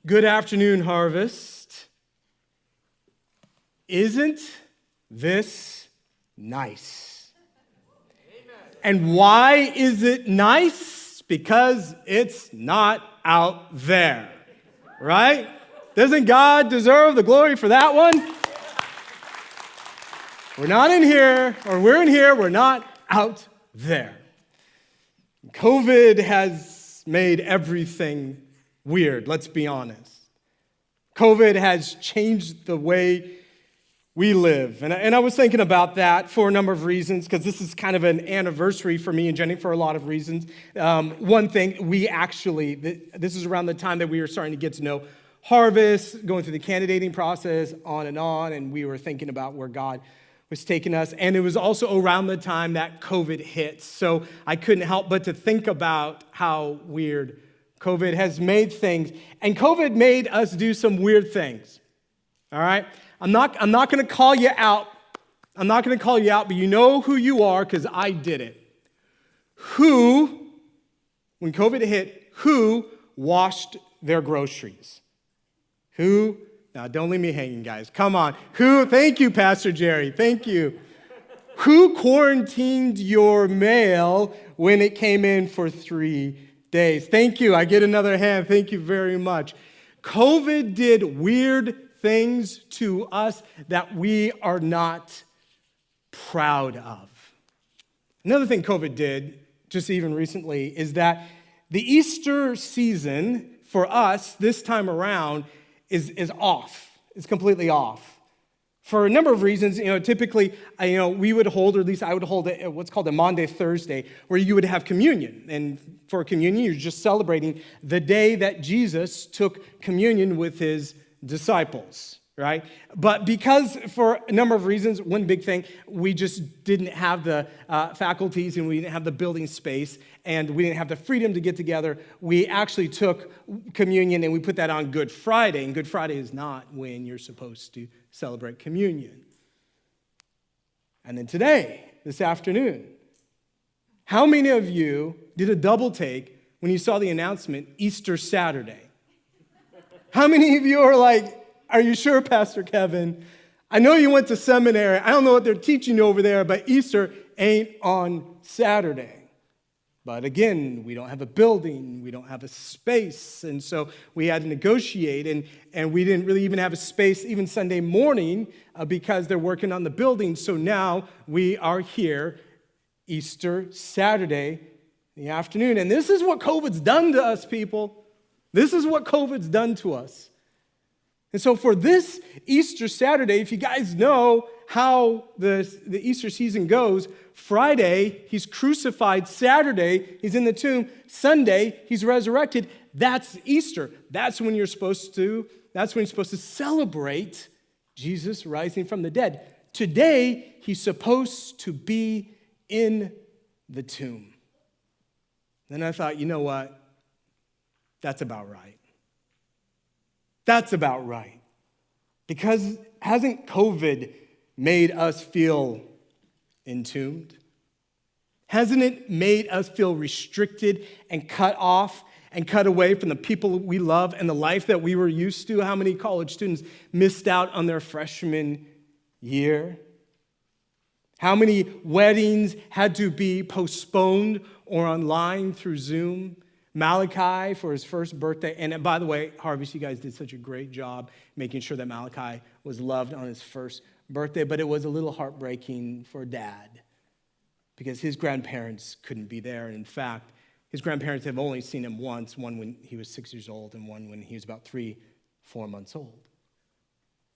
Good afternoon, Harvest. Isn't this nice? And why is it nice? Because it's not out there, right? Doesn't God deserve the glory for that one? We're not in here, or we're in here, we're not out there. COVID has made everything weird, let's be honest. COVID has changed the way we live. And I was thinking about that for a number of reasons, because this is kind of an anniversary for me and Jenny for a lot of reasons. One thing, this is around the time that we were starting to get to know Harvest, going through the candidating process, on, and we were thinking about where God was taking us. And it was also around the time that COVID hit. So I couldn't help but to think about how weird COVID has made things. And COVID made us do some weird things. All right? I'm not going to call you out. I'm not going to call you out, but you know who you are because I did it. When COVID hit, who washed their groceries? Who? Now, don't leave me hanging, guys. Come on. Thank you, Pastor Jerry. Thank you. Who quarantined your mail when it came in for 3 days? Thank you. I get another hand. Thank you very much. COVID did weird things to us that we are not proud of. Another thing COVID did, just even recently, is that the Easter season for us this time around is off. It's completely off. For a number of reasons, typically, we would hold, or at least I would hold what's called a Maundy Thursday, where you would have communion. And for communion, you're just celebrating the day that Jesus took communion with his disciples, right? But because for a number of reasons, one big thing, we just didn't have the faculties and we didn't have the building space and we didn't have the freedom to get together, we actually took communion and we put that on Good Friday. And Good Friday is not when you're supposed to celebrate communion. And then today, this afternoon, how many of you did a double take when you saw the announcement Easter Saturday? How many of you are like, are you sure, Pastor Kevin? I know you went to seminary. I don't know what they're teaching you over there, but Easter ain't on Saturday. But again, we don't have a building. We don't have a space. And so we had to negotiate, and we didn't really even have a space even Sunday morning because they're working on the building. So now we are here Easter Saturday in the afternoon. And this is what COVID's done to us, people. This is what COVID's done to us. And so for this Easter Saturday, if you guys know how the Easter season goes, Friday, he's crucified. Saturday, he's in the tomb. Sunday, he's resurrected. That's Easter. That's when you're supposed to celebrate Jesus rising from the dead. Today, he's supposed to be in the tomb. Then I thought, you know what? That's about right. That's about right. Because hasn't COVID made us feel entombed? Hasn't it made us feel restricted and cut off and cut away from the people we love and the life that we were used to? How many college students missed out on their freshman year? How many weddings had to be postponed or online through Zoom? Malachi for his first birthday. And by the way, Harvest, you guys did such a great job making sure that Malachi was loved on his first birthday, but it was a little heartbreaking for Dad because his grandparents couldn't be there. And in fact, his grandparents have only seen him once, one when he was 6 years old and one when he was about 3-4 months old.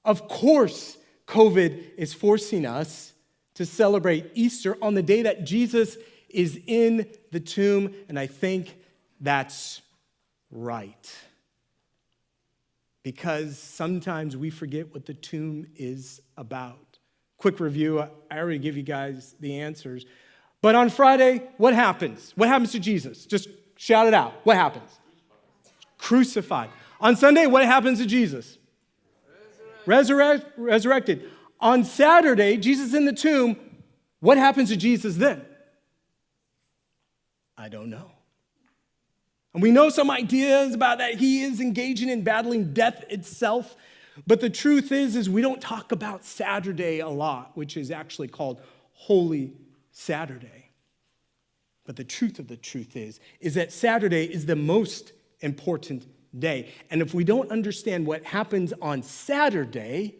Of course, COVID is forcing us to celebrate Easter on the day that Jesus is in the tomb, and I think that's right. Because sometimes we forget what the tomb is about. Quick review, I already give you guys the answers. But on Friday, what happens? What happens to Jesus? Just shout it out. What happens? Crucified. On Sunday, what happens to Jesus? Resurrected. On Saturday, Jesus in the tomb, what happens to Jesus then? I don't know. And we know some ideas about that he is engaging in battling death itself. But the truth is we don't talk about Saturday a lot, which is actually called Holy Saturday. But the truth of the truth is that Saturday is the most important day. And if we don't understand what happens on Saturday,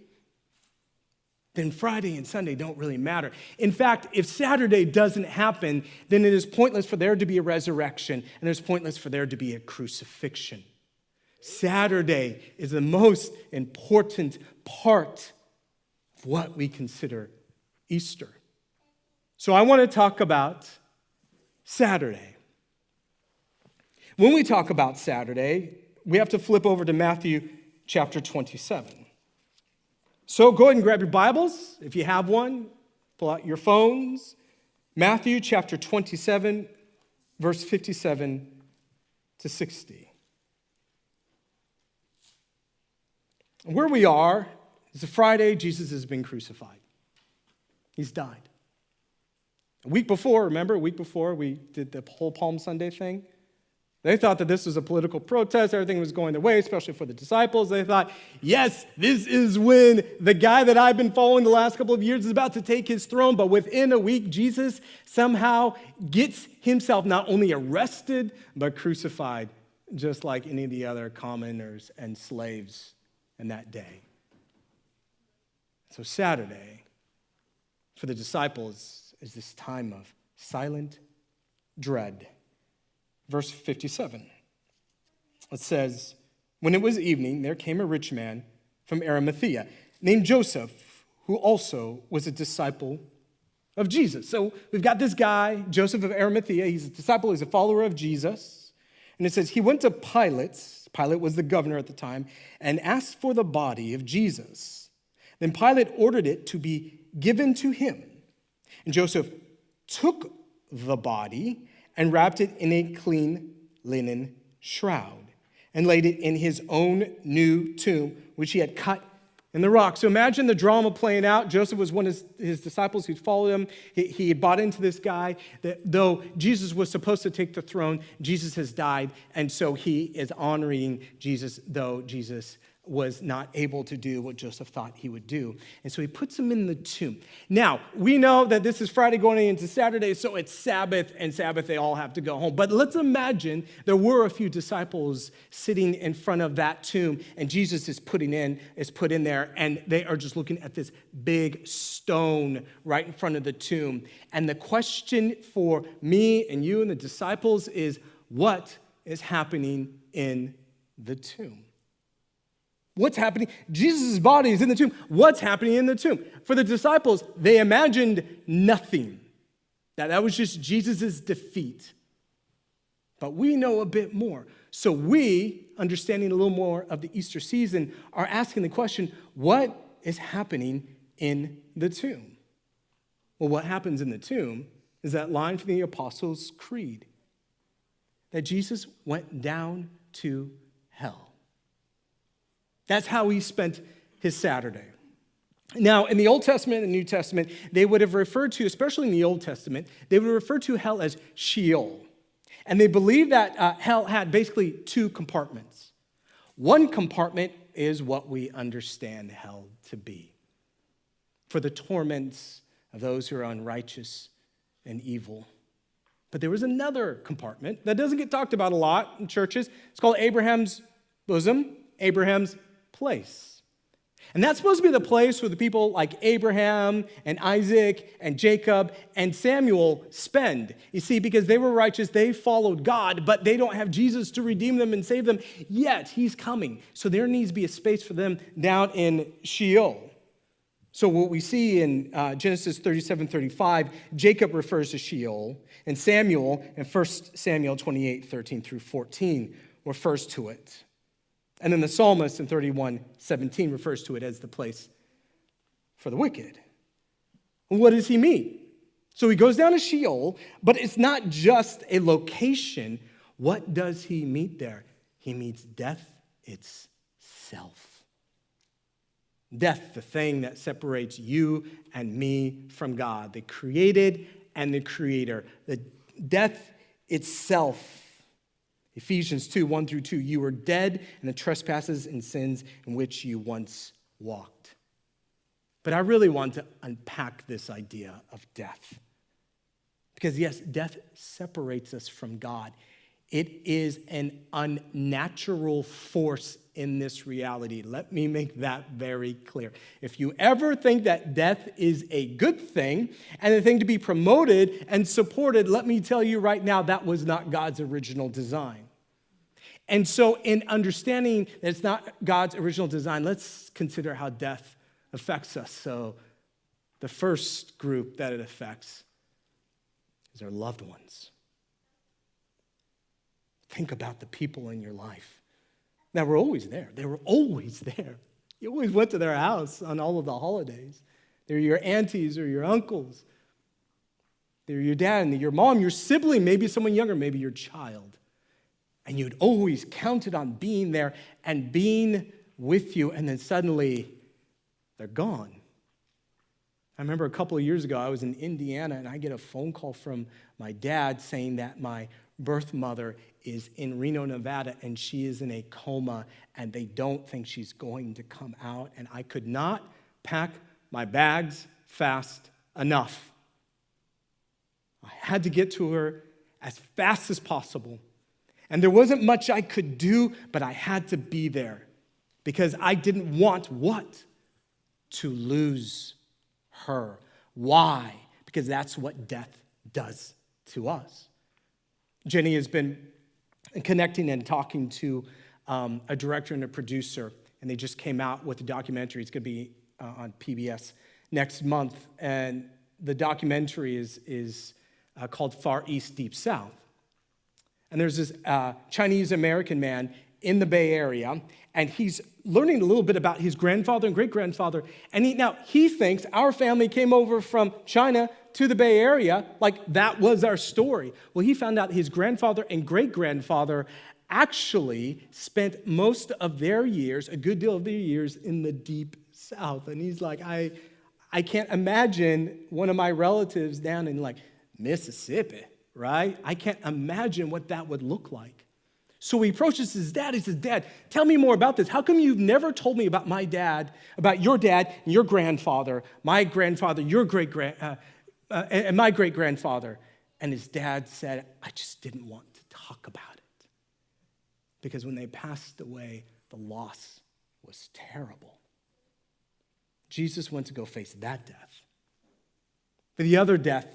then Friday and Sunday don't really matter. In fact, if Saturday doesn't happen, then it is pointless for there to be a resurrection, and it's pointless for there to be a crucifixion. Saturday is the most important part of what we consider Easter. So I want to talk about Saturday. When we talk about Saturday, we have to flip over to Matthew chapter 27. So go ahead and grab your Bibles, if you have one. Pull out your phones. Matthew chapter 27, verse 57 to 60. Where we are is a Friday. Jesus has been crucified. He's died. A week before, we did the whole Palm Sunday thing. They thought that this was a political protest. Everything was going their way, especially for the disciples. They thought, yes, this is when the guy that I've been following the last couple of years is about to take his throne. But within a week, Jesus somehow gets himself not only arrested, but crucified, just like any of the other commoners and slaves in that day. So Saturday, for the disciples, is this time of silent dread. Verse 57, it says, when it was evening, there came a rich man from Arimathea named Joseph, who also was a disciple of Jesus. So we've got this guy, Joseph of Arimathea. He's a disciple, he's a follower of Jesus. And it says he went to Pilate. Pilate was the governor at the time, and asked for the body of Jesus. Then Pilate ordered it to be given to him. And Joseph took the body and wrapped it in a clean linen shroud and laid it in his own new tomb, which he had cut in the rock. So imagine the drama playing out. Joseph was one of his disciples who followed him. He had bought into this guy that though Jesus was supposed to take the throne, Jesus has died. And so he is honoring Jesus, though Jesus was not able to do what Joseph thought he would do. And so he puts him in the tomb. Now, we know that this is Friday going into Saturday, so it's Sabbath, and Sabbath they all have to go home. But let's imagine there were a few disciples sitting in front of that tomb, and Jesus is put in there, and they are just looking at this big stone right in front of the tomb. And the question for me and you and the disciples is, what is happening in the tomb? What's happening? Jesus' body is in the tomb. What's happening in the tomb? For the disciples, they imagined nothing. That was just Jesus' defeat. But we know a bit more. So we, understanding a little more of the Easter season, are asking the question, what is happening in the tomb? Well, what happens in the tomb is that line from the Apostles' Creed, that Jesus went down to hell. That's how he spent his Saturday. Now, in the Old Testament and the New Testament, they would have referred to, especially in the Old Testament, they would refer to hell as Sheol. And they believed that hell had basically two compartments. One compartment is what we understand hell to be, for the torments of those who are unrighteous and evil. But there was another compartment that doesn't get talked about a lot in churches. It's called Abraham's bosom, Abraham's place. And that's supposed to be the place where the people like Abraham and Isaac and Jacob and Samuel spend. You see, because they were righteous, they followed God, but they don't have Jesus to redeem them and save them, yet he's coming. So there needs to be a space for them down in Sheol. So what we see in Genesis 37:35, Jacob refers to Sheol, and Samuel in 1 Samuel 28:13 through 14 refers to it. And then the psalmist in 31:17 refers to it as the place for the wicked. What does he mean? So he goes down to Sheol, but it's not just a location. What does he meet there? He meets death itself. Death, the thing that separates you and me from God, the created and the creator. The death itself. Ephesians 2, 1 through 2, you were dead in the trespasses and sins in which you once walked. But I really want to unpack this idea of death. Because yes, death separates us from God. It is an unnatural force in this reality. Let me make that very clear. If you ever think that death is a good thing and a thing to be promoted and supported, let me tell you right now, that was not God's original design. And so in understanding that it's not God's original design, let's consider how death affects us. So the first group that it affects is our loved ones. Think about the people in your life that were always there. They were always there. You always went to their house on all of the holidays. They're your aunties or your uncles. They're your dad and your mom, your sibling, maybe someone younger, maybe your child. And you'd always counted on being there and being with you, and then suddenly they're gone. I remember a couple of years ago, I was in Indiana, and I get a phone call from my dad saying that my birth mother is in Reno, Nevada, and she is in a coma, and they don't think she's going to come out. And I could not pack my bags fast enough. I had to get to her as fast as possible. And there wasn't much I could do, but I had to be there because I didn't want what? To lose her. Why? Because that's what death does to us. Jenny has been connecting and talking to a director and a producer, and they just came out with a documentary. It's going to be on PBS next month, and the documentary is called Far East, Deep South. And there's this Chinese-American man in the Bay Area, and he's learning a little bit about his grandfather and great-grandfather, and he thinks our family came over from China to the Bay Area, like that was our story. Well, he found out his grandfather and great-grandfather actually spent most of their years, a good deal of their years, in the Deep South. And he's like, I can't imagine one of my relatives down in like Mississippi, right? I can't imagine what that would look like. So he approaches his dad. He says, Dad, tell me more about this. How come you've never told me about my dad, about your dad and your grandfather, my grandfather, your and my great-grandfather? And his dad said, I just didn't want to talk about it. Because when they passed away, the loss was terrible. Jesus went to go face that death. But the other death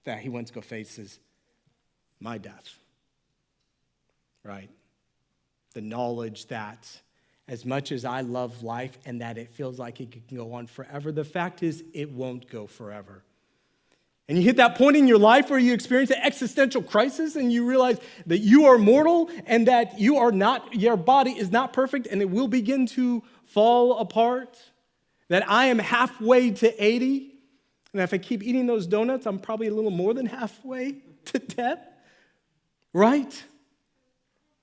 that he went to go face is my death. Right? The knowledge that as much as I love life and that it feels like it can go on forever, the fact is it won't go forever. And you hit that point in your life where you experience an existential crisis and you realize that you are mortal and that your body is not perfect and it will begin to fall apart. That I am halfway to 80. And if I keep eating those donuts, I'm probably a little more than halfway to death. Right?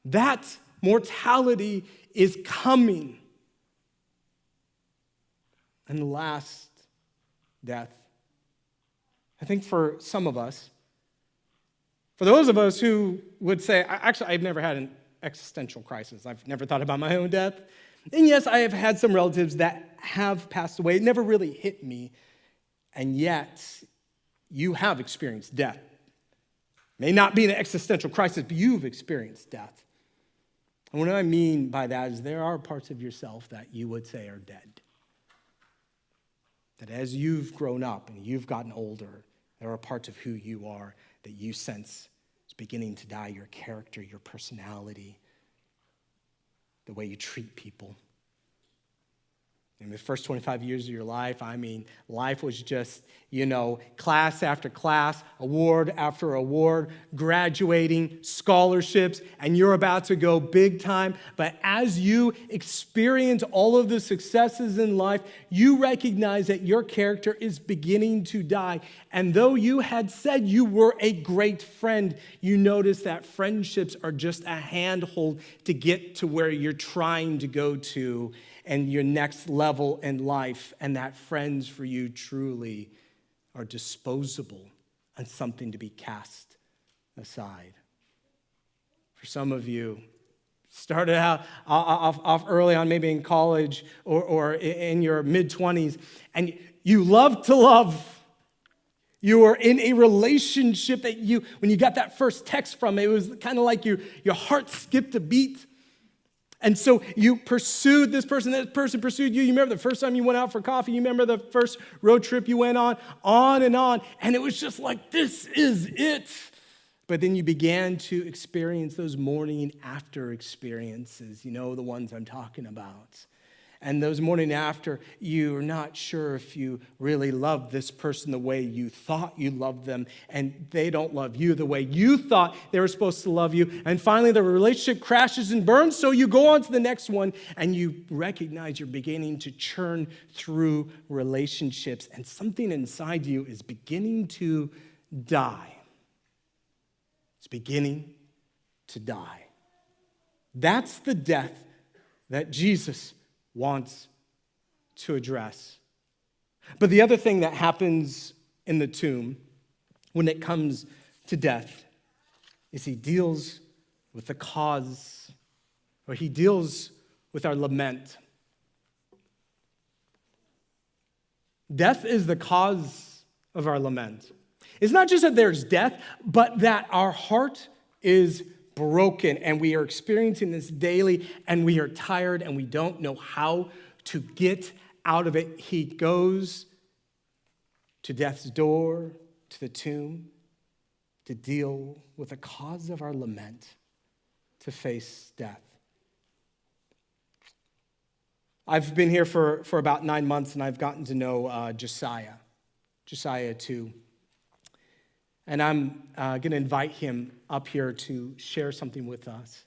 That mortality is coming. And the last death, I think for some of us, for those of us who would say, actually, I've never had an existential crisis. I've never thought about my own death. And yes, I have had some relatives that have passed away. It never really hit me. And yet, you have experienced death. May not be an existential crisis, but you've experienced death. And what I mean by that is there are parts of yourself that you would say are dead. That as you've grown up and you've gotten older, there are parts of who you are that you sense is beginning to die. Your character, your personality, the way you treat people. In the first 25 years of your life, life was just, class after class, award after award, graduating, scholarships, and you're about to go big time. But as you experience all of the successes in life, you recognize that your character is beginning to die. And though you had said you were a great friend, you notice that friendships are just a handhold to get to where you're trying to go to and your next level in life, and that friends for you truly are disposable and something to be cast aside. For some of you, started out off early on, maybe in college or in your mid-20s, and you love to love. You were in a relationship that when you got that first text from it was kind of like your heart skipped a beat. And so you pursued this person pursued you. You remember the first time you went out for coffee. You remember the first road trip you went on and on. And it was just like, this is it. But then you began to experience those morning after experiences, the ones I'm talking about. And those morning after, you're not sure if you really love this person the way you thought you loved them, and they don't love you the way you thought they were supposed to love you. And finally, the relationship crashes and burns, so you go on to the next one, and you recognize you're beginning to churn through relationships, and something inside you is beginning to die. It's beginning to die. That's the death that Jesus wants to address. But the other thing that happens in the tomb when it comes to death is he deals with the cause, or he deals with our lament. Death is the cause of our lament. It's not just that there's death, but that our heart is broken, and we are experiencing this daily, and we are tired, and we don't know how to get out of it. He goes to death's door, to the tomb, to deal with the cause of our lament, to face death. I've been here for about 9 months, and I've gotten to know Josiah too. And I'm going to invite him up here to share something with us.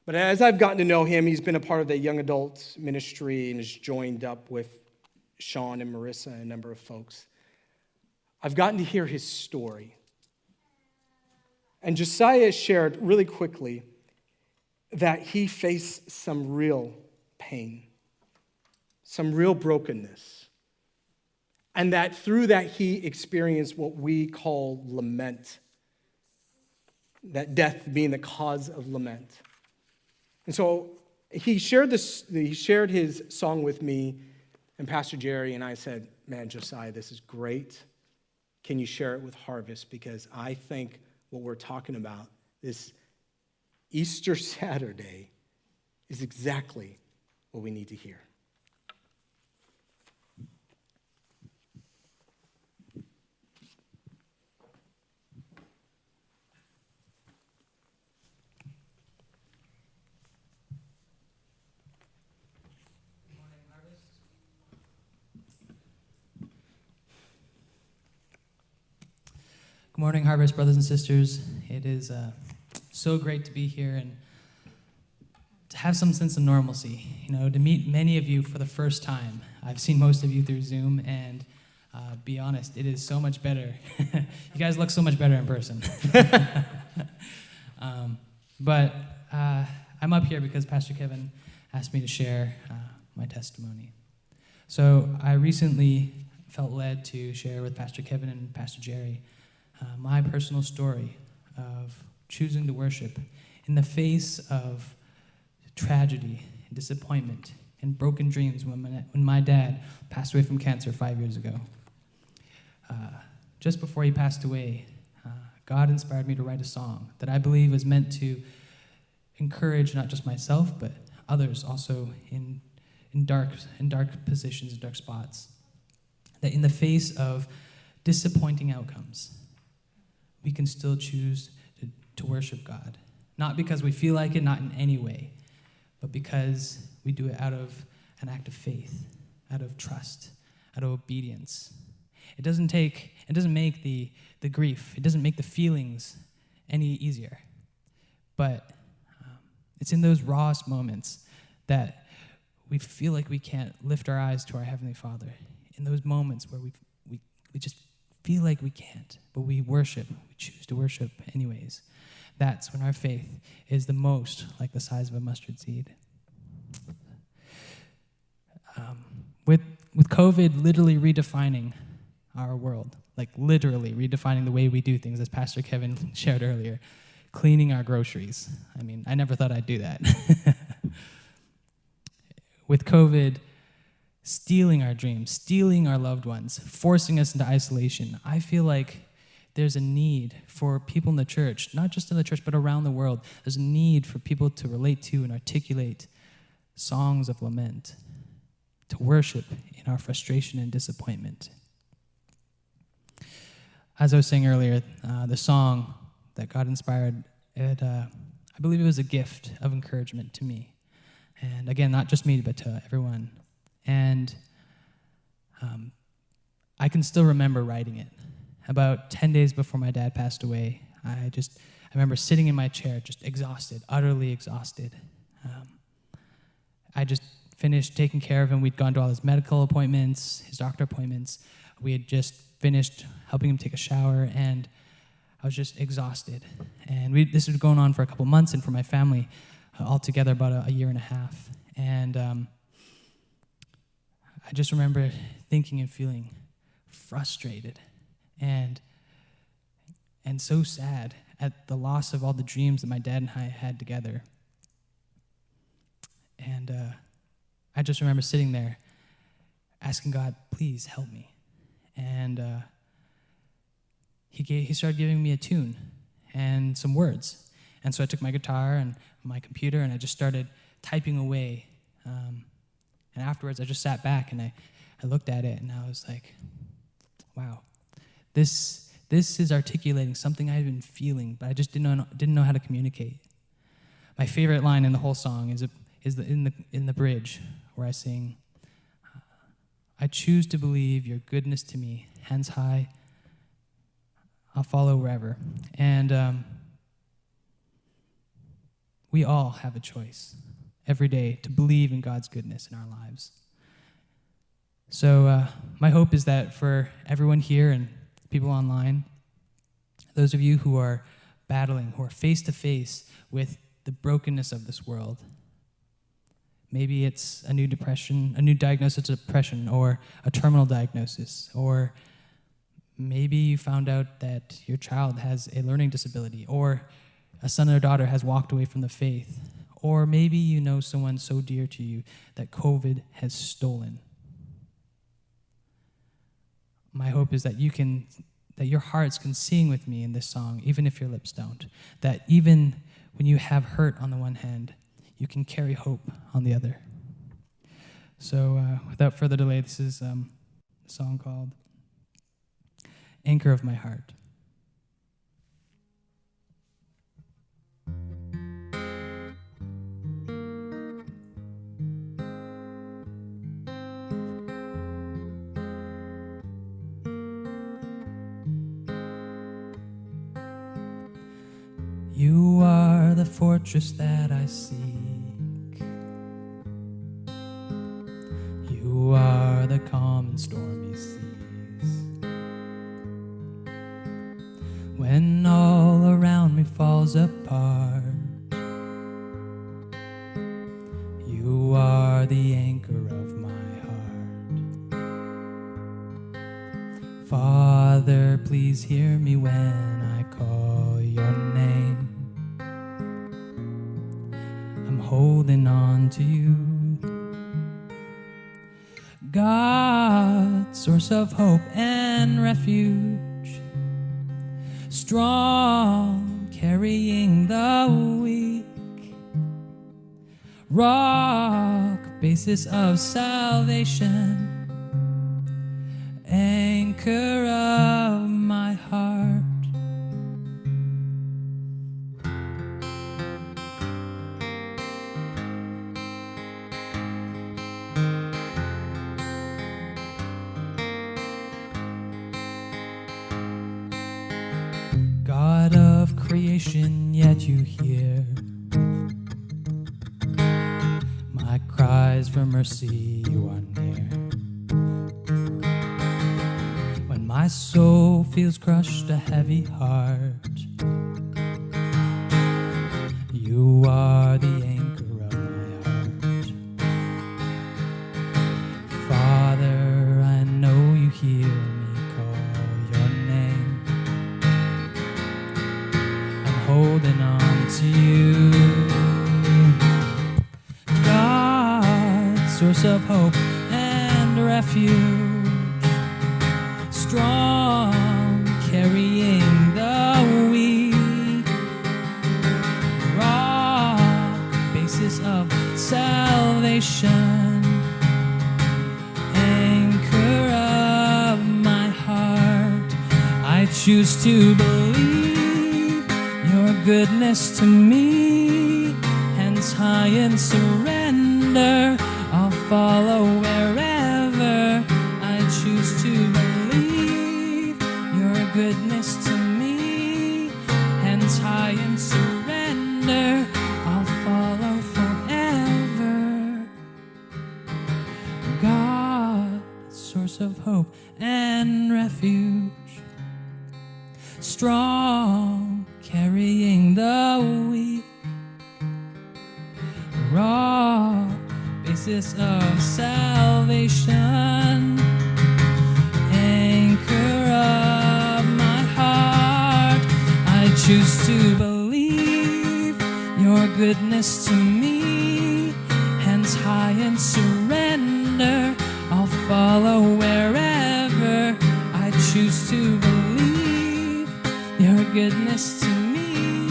But as I've gotten to know him, he's been a part of the young adult ministry and has joined up with Sean and Marissa and a number of folks. I've gotten to hear his story. And Josiah shared really quickly that he faced some real pain, some real brokenness. And that through that, he experienced what we call lament. That death being the cause of lament. And so he shared his song with me and Pastor Jerry, and I said, man, Josiah, this is great. Can you share it with Harvest? Because I think what we're talking about this Easter Saturday is exactly what we need to hear. Good morning, Harvest brothers and sisters. It is so great to be here and to have some sense of normalcy. To meet many of you for the first time. I've seen most of you through Zoom, and be honest, it is so much better. You guys look so much better in person. But I'm up here because Pastor Kevin asked me to share my testimony. So I recently felt led to share with Pastor Kevin and Pastor Jerry my personal story of choosing to worship in the face of tragedy, and disappointment, and broken dreams when my dad passed away from cancer 5 years ago. Just before he passed away, God inspired me to write a song that I believe was meant to encourage not just myself, but others also in dark positions, in dark spots. That in the face of disappointing outcomes, we can still choose to worship God. Not because we feel like it, not in any way, but because we do it out of an act of faith, out of trust, out of obedience. It doesn't make the grief, it doesn't make the feelings any easier. But it's in those rawest moments that we feel like we can't lift our eyes to our Heavenly Father. In those moments where we just feel like we can't, but we worship, we choose to worship anyways. That's when our faith is the most like the size of a mustard seed. With COVID literally redefining our world, like literally redefining the way we do things, as Pastor Kevin shared earlier, cleaning our groceries. I mean, I never thought I'd do that. With COVID stealing our dreams, stealing our loved ones, forcing us into isolation, I feel like there's a need for people in the church, not just in the church, but around the world. There's a need for people to relate to and articulate songs of lament, to worship in our frustration and disappointment. As I was saying earlier, the song that God inspired, I believe it was a gift of encouragement to me. And again, not just me, but to everyone. And I can still remember writing it. About 10 days before my dad passed away, I remember sitting in my chair, just exhausted, utterly exhausted. I just finished taking care of him. We'd gone to all his medical appointments, his doctor appointments. We had just finished helping him take a shower, and I was just exhausted. And this was going on for a couple months, and for my family, altogether about a year and a half. And I just remember thinking and feeling frustrated and so sad at the loss of all the dreams that my dad and I had together. And I just remember sitting there asking God, please help me. And he started giving me a tune and some words. And so I took my guitar and my computer and I just started typing away. And afterwards I just sat back and I looked at it and I was like, wow, this is articulating something I've been feeling, but I just didn't know how to communicate. My favorite line in the whole song is in the bridge where I sing, I choose to believe your goodness to me, hands high, I'll follow wherever. And we all have a choice every day to believe in God's goodness in our lives. So my hope is that for everyone here and people online, those of you who are battling, who are face to face with the brokenness of this world, maybe it's a new depression, a new diagnosis of depression, or a terminal diagnosis, or maybe you found out that your child has a learning disability, or a son or daughter has walked away from the faith, or maybe you know someone so dear to you that COVID has stolen. My hope is that your hearts can sing with me in this song, even if your lips don't. That even when you have hurt on the one hand, you can carry hope on the other. So without further delay, this is a song called Anchor of My Heart. You are the fortress that I seek. You are the calm in stormy seas. When all around me falls apart, you are the anchor of my heart. Father, please hear me when I call your name. Holding on to you, God, source of hope and refuge, strong, carrying the weak, rock, basis of salvation, anchor of my heart. God of creation, yet you hear my cries for mercy, you are near. When my soul feels crushed, a heavy heart, you are the anchor of my heart. Father, I know you hear me call your name. Holding source of hope and refuge, strong, carrying the weak, rock, basis of salvation, anchor of my heart. I choose to believe your goodness to me, hence high in surrender, I'll follow wherever. I choose to believe your goodness to me, hence high in surrender, I'll follow forever. God, source of hope and refuge, strong, carrying the weak, rock, basis of salvation, anchor of my heart. I choose to believe your goodness to me, hence high in surrender, I'll follow wherever. I choose to believe your goodness to me,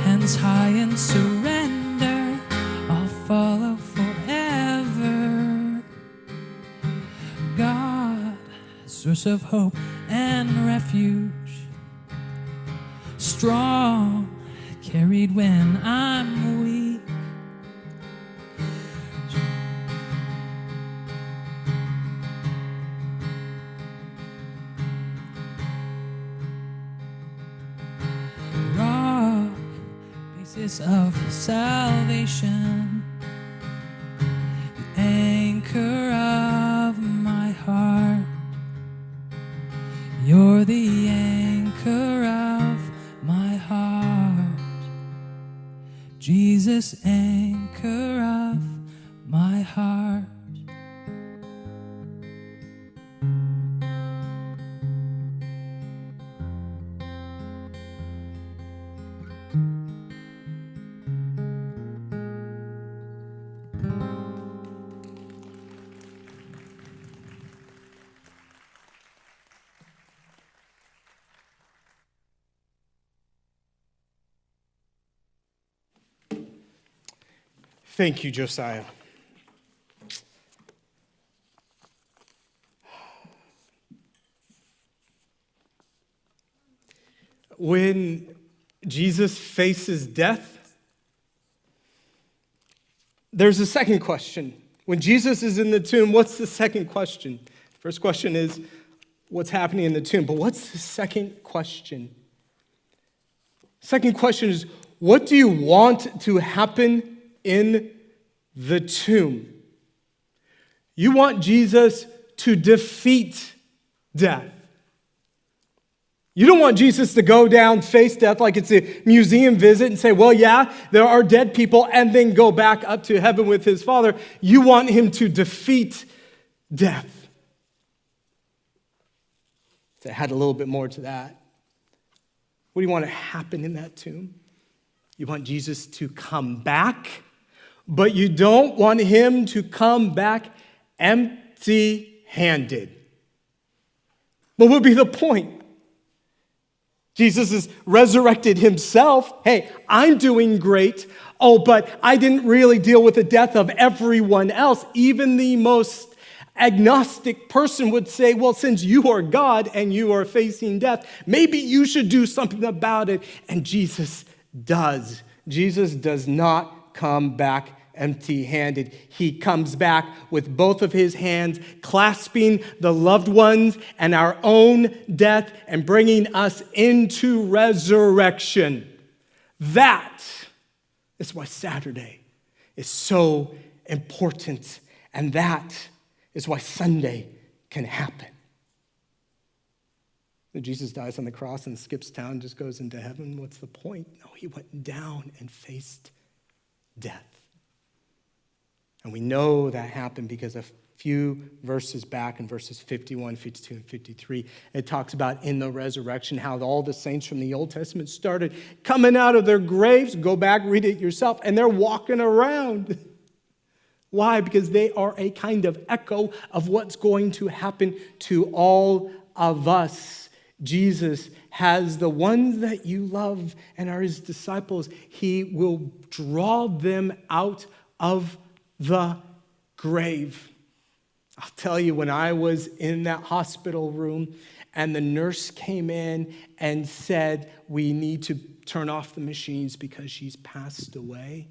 hence high in surrender, I'll follow forever. God, source of hope and refuge, strong, carried when I'm weak, rock, basis of salvation, the anchor of my heart. You're the anchor of my heart, Jesus, anchor of my heart. Thank you, Josiah. When Jesus faces death, there's a second question. When Jesus is in the tomb, what's the second question? First question is, what's happening in the tomb? But what's the second question? Second question is, what do you want to happen in the tomb? You want Jesus to defeat death. You don't want Jesus to go down, face death like it's a museum visit and say, well, yeah, there are dead people, and then go back up to heaven with his Father. You want him to defeat death. To add a little bit more to that, what do you want to happen in that tomb? You want Jesus to come back, but you don't want him to come back empty-handed. What would be the point? Jesus is resurrected himself. Hey, I'm doing great. Oh, but I didn't really deal with the death of everyone else. Even the most agnostic person would say, well, since you are God and you are facing death, maybe you should do something about it. And Jesus does. Jesus does not come back empty-handed. He comes back with both of his hands, clasping the loved ones and our own death and bringing us into resurrection. That is why Saturday is so important, and that is why Sunday can happen. Jesus dies on the cross and skips town, just goes into heaven. What's the point? No, he went down and faced death. And we know that happened because a few verses back in verses 51, 52, and 53, it talks about in the resurrection how all the saints from the Old Testament started coming out of their graves. Go back, read it yourself, and they're walking around. Why? Because they are a kind of echo of what's going to happen to all of us. Jesus has the ones that you love and are his disciples. He will draw them out of the grave. I'll tell you, when I was in that hospital room and the nurse came in and said, we need to turn off the machines because she's passed away,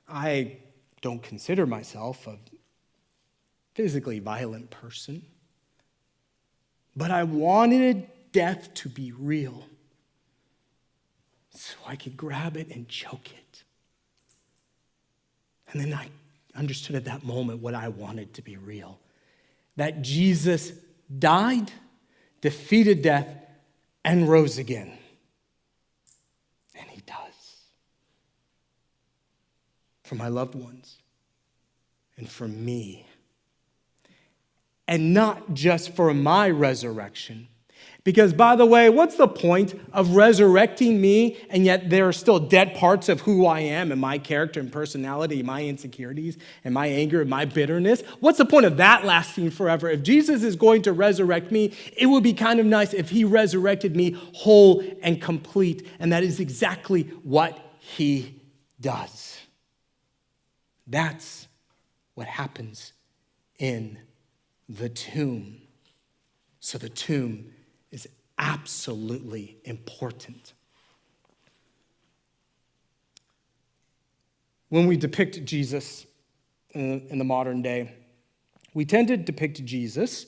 I don't consider myself a physically violent person, but I wanted death to be real so I could grab it and choke it. And then I understood at that moment what I wanted to be real, that Jesus died, defeated death, and rose again. And he does. For my loved ones and for me. And not just for my resurrection. Because, by the way, what's the point of resurrecting me and yet there are still dead parts of who I am and my character and personality, my insecurities and my anger and my bitterness? What's the point of that lasting forever? If Jesus is going to resurrect me, it would be kind of nice if he resurrected me whole and complete. And that is exactly what he does. That's what happens in the tomb. So the tomb is absolutely important. When we depict Jesus in the modern day, we tend to depict Jesus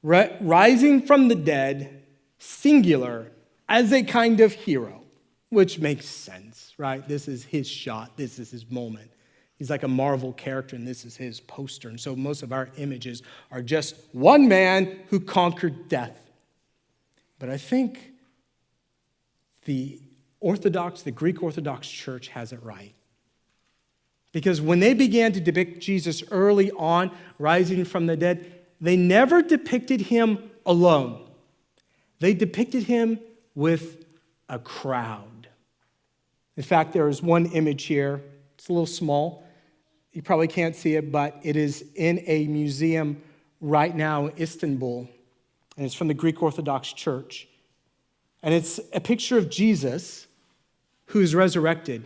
rising from the dead, singular, as a kind of hero, which makes sense, right? This is his shot. This is his moment. He's like a Marvel character, and this is his poster. And so most of our images are just one man who conquered death. But I think the Greek Orthodox Church has it right. Because when they began to depict Jesus early on, rising from the dead, they never depicted him alone. They depicted him with a crowd. In fact, there is one image here. It's a little small. You probably can't see it, but it is in a museum right now in Istanbul. And it's from the Greek Orthodox Church. And it's a picture of Jesus who's resurrected,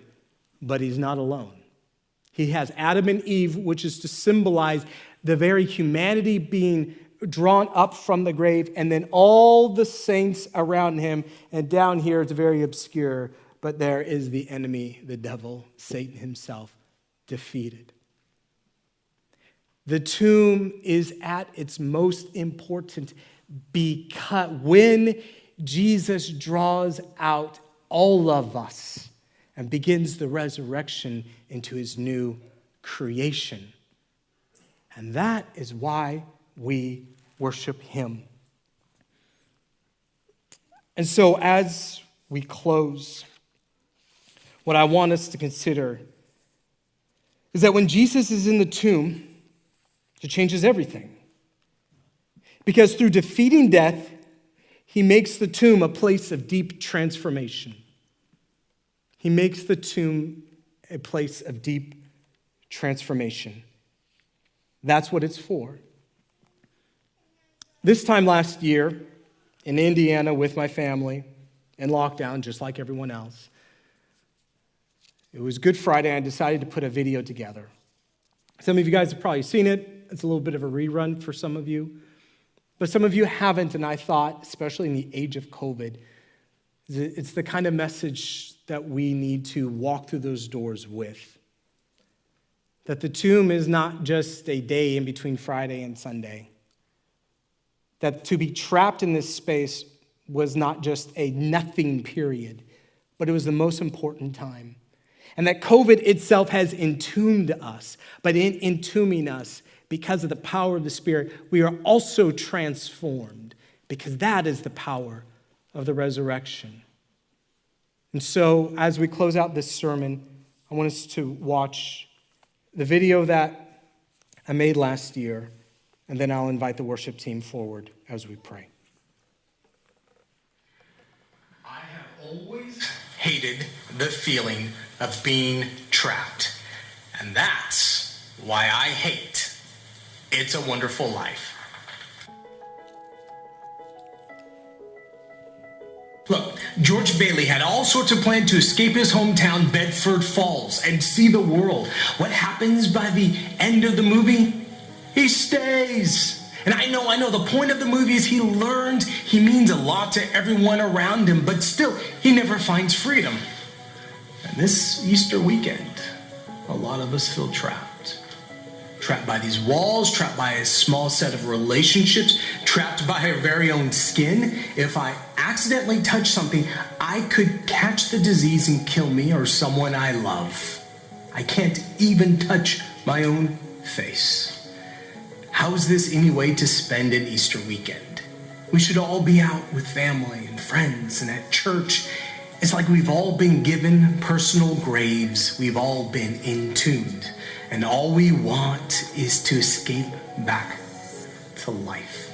but he's not alone. He has Adam and Eve, which is to symbolize the very humanity being drawn up from the grave, and then all the saints around him. And down here, it's very obscure, but there is the enemy, the devil, Satan himself, defeated. The tomb is at its most important because when Jesus draws out all of us and begins the resurrection into his new creation. And that is why we worship him. And so as we close, what I want us to consider is that when Jesus is in the tomb, it changes everything. Because through defeating death, he makes the tomb a place of deep transformation. He makes the tomb a place of deep transformation. That's what it's for. This time last year, in Indiana with my family, in lockdown, just like everyone else, it was Good Friday, and I decided to put a video together. Some of you guys have probably seen it. It's a little bit of a rerun for some of you. But some of you haven't, and I thought, especially in the age of COVID, it's the kind of message that we need to walk through those doors with. That the tomb is not just a day in between Friday and Sunday. That to be trapped in this space was not just a nothing period, but it was the most important time. And that COVID itself has entombed us, but in entombing us, because of the power of the Spirit, we are also transformed, because that is the power of the resurrection. And so, as we close out this sermon, I want us to watch the video that I made last year, and then I'll invite the worship team forward as we pray. I have always hated the feeling of being trapped. And that's why I hate It's a Wonderful Life. Look, George Bailey had all sorts of plans to escape his hometown, Bedford Falls, and see the world. What happens by the end of the movie? He stays. And I know, the point of the movie is he learned he means a lot to everyone around him, but still, he never finds freedom. And this Easter weekend, a lot of us feel trapped. Trapped by these walls, trapped by a small set of relationships, trapped by our very own skin. If I accidentally touch something, I could catch the disease and kill me or someone I love. I can't even touch my own face. How is this any way to spend an Easter weekend? We should all be out with family and friends and at church. It's like we've all been given personal graves. We've all been entombed. And all we want is to escape back to life.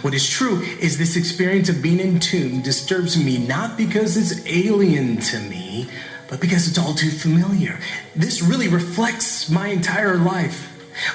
What is true is this experience of being entombed disturbs me not because it's alien to me, but because it's all too familiar. This really reflects my entire life.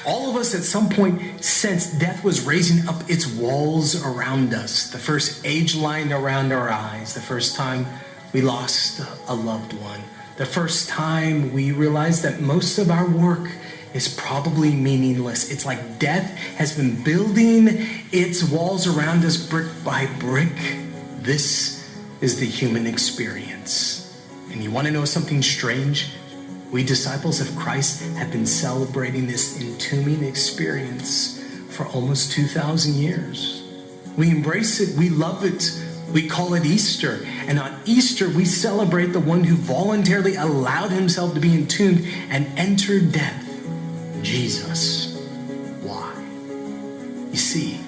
All of us at some point sensed death was raising up its walls around us. The first age line around our eyes. The first time we lost a loved one. The first time we realized that most of our work is probably meaningless. It's like death has been building its walls around us brick by brick. This is the human experience. And you want to know something strange? We disciples of Christ have been celebrating this entombing experience for almost 2,000 years. We embrace it. We love it. We call it Easter. And on Easter, we celebrate the one who voluntarily allowed himself to be entombed and entered death, Jesus. Why? You see,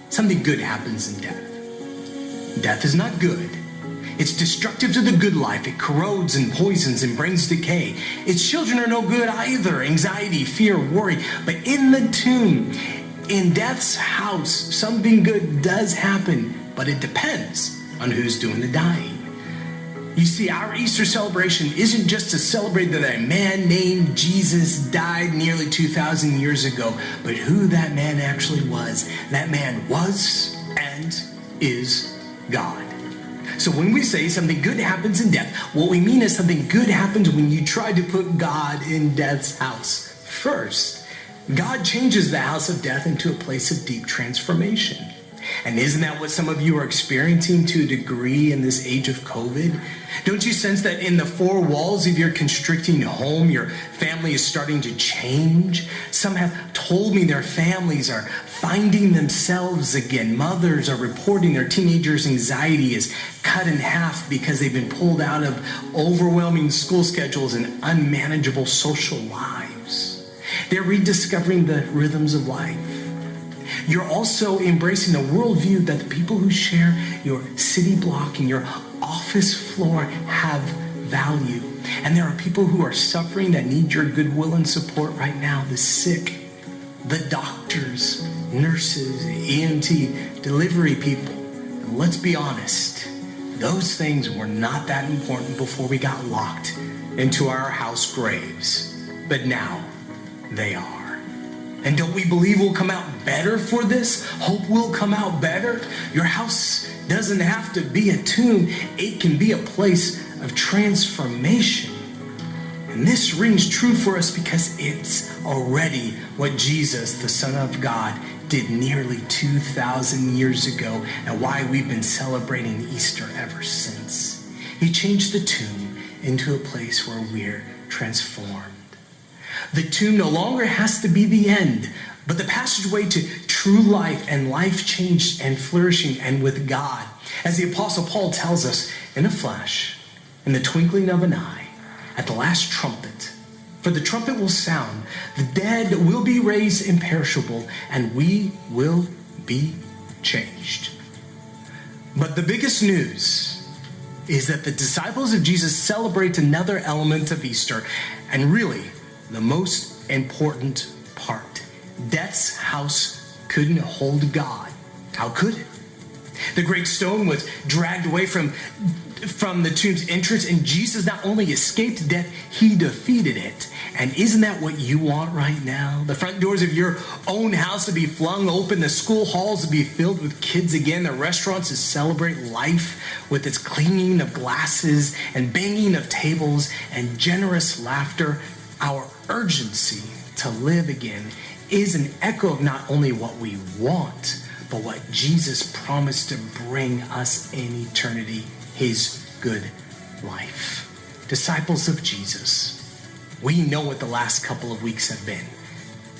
something good happens in death. Death is not good. It's destructive to the good life. It corrodes and poisons and brings decay. Its children are no good either. Anxiety, fear, worry. But in the tomb, in death's house, something good does happen, but it depends on who's doing the dying. You see, our Easter celebration isn't just to celebrate that a man named Jesus died nearly 2,000 years ago, but who that man actually was. That man was and is God. So when we say something good happens in death, what we mean is something good happens when you try to put God in death's house. First, God changes the house of death into a place of deep transformation. And isn't that what some of you are experiencing to a degree in this age of COVID? Don't you sense that in the four walls of your constricting home, your family is starting to change? Some have told me their families are finding themselves again. Mothers are reporting their teenagers' anxiety is cut in half because they've been pulled out of overwhelming school schedules and unmanageable social lives. They're rediscovering the rhythms of life. You're also embracing a worldview that the people who share your city block and your office floor have value. And there are people who are suffering that need your goodwill and support right now. The sick, the doctors, nurses, EMT, delivery people. And let's be honest, those things were not that important before we got locked into our house graves. But now they are. And don't we believe we'll come out better for this? Hope will come out better? Your house doesn't have to be a tomb. It can be a place of transformation. And this rings true for us because it's already what Jesus, the Son of God, did nearly 2,000 years ago and why we've been celebrating Easter ever since. He changed the tomb into a place where we're transformed. The tomb no longer has to be the end, but the passageway to true life and life changed and flourishing and with God. As the Apostle Paul tells us, in a flash, in the twinkling of an eye, at the last trumpet, for the trumpet will sound, the dead will be raised imperishable, and we will be changed. But the biggest news is that the disciples of Jesus celebrate another element of Easter, and really, the most important part. Death's house couldn't hold God. How could it? The great stone was dragged away from from the tomb's entrance, and Jesus not only escaped death, he defeated it. And isn't that what you want right now? The front doors of your own house to be flung open, the school halls to be filled with kids again, the restaurants to celebrate life with its cleaning of glasses and banging of tables and generous laughter. Our urgency to live again is an echo of not only what we want, but what Jesus promised to bring us in eternity, his good life. Disciples of Jesus, we know what the last couple of weeks have been.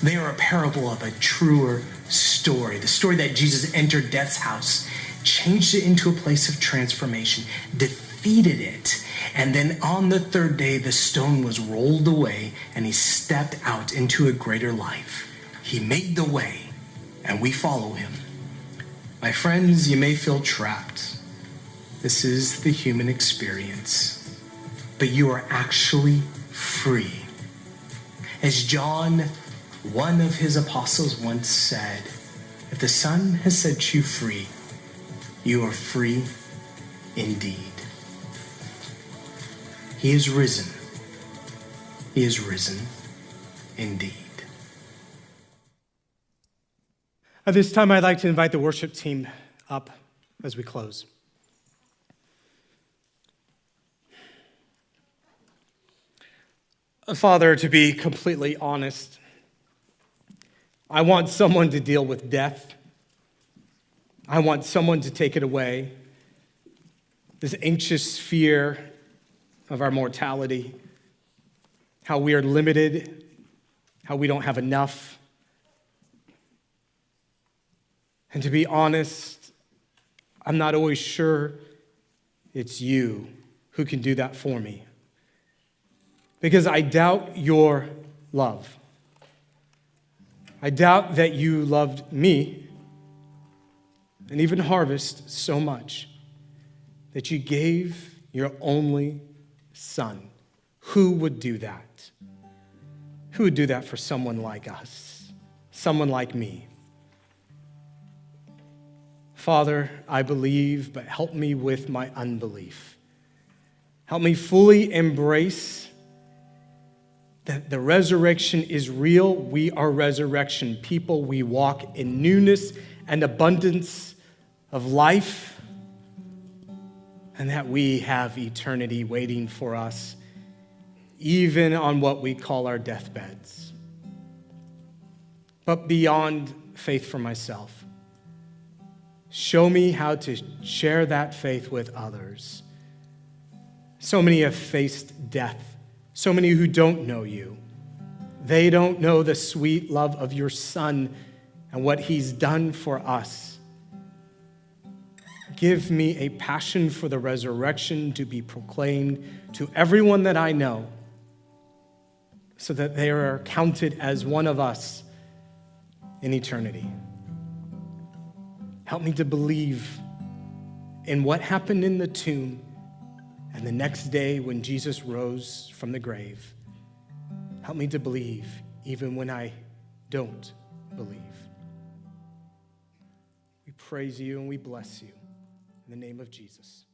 They are a parable of a truer story. The story that Jesus entered death's house, changed it into a place of transformation, defeated it, and then on the third day, the stone was rolled away and he stepped out into a greater life. He made the way, and we follow him. My friends, you may feel trapped. This is the human experience, but you are actually free. As John, one of his apostles, once said, if the Son has set you free, you are free indeed. He is risen. He is risen indeed. At this time, I'd like to invite the worship team up as we close. Father, to be completely honest, I want someone to deal with death. I want someone to take it away. This anxious fear of our mortality, how we are limited, how we don't have enough. And to be honest, I'm not always sure it's you who can do that for me. Because I doubt your love. I doubt that you loved me and even Harvest so much that you gave your only son. Who would do that? Who would do that for someone like us? Someone like me? Father, I believe, but help me with my unbelief. Help me fully embrace that the resurrection is real. We are resurrection people. We walk in newness and abundance of life, and that we have eternity waiting for us, even on what we call our deathbeds. But beyond faith for myself, show me how to share that faith with others. So many have faced death. So many who don't know you. They don't know the sweet love of your Son and what he's done for us. Give me a passion for the resurrection to be proclaimed to everyone that I know, so that they are counted as one of us in eternity. Help me to believe in what happened in the tomb and the next day when Jesus rose from the grave. Help me to believe even when I don't believe. We praise you and we bless you in the name of Jesus.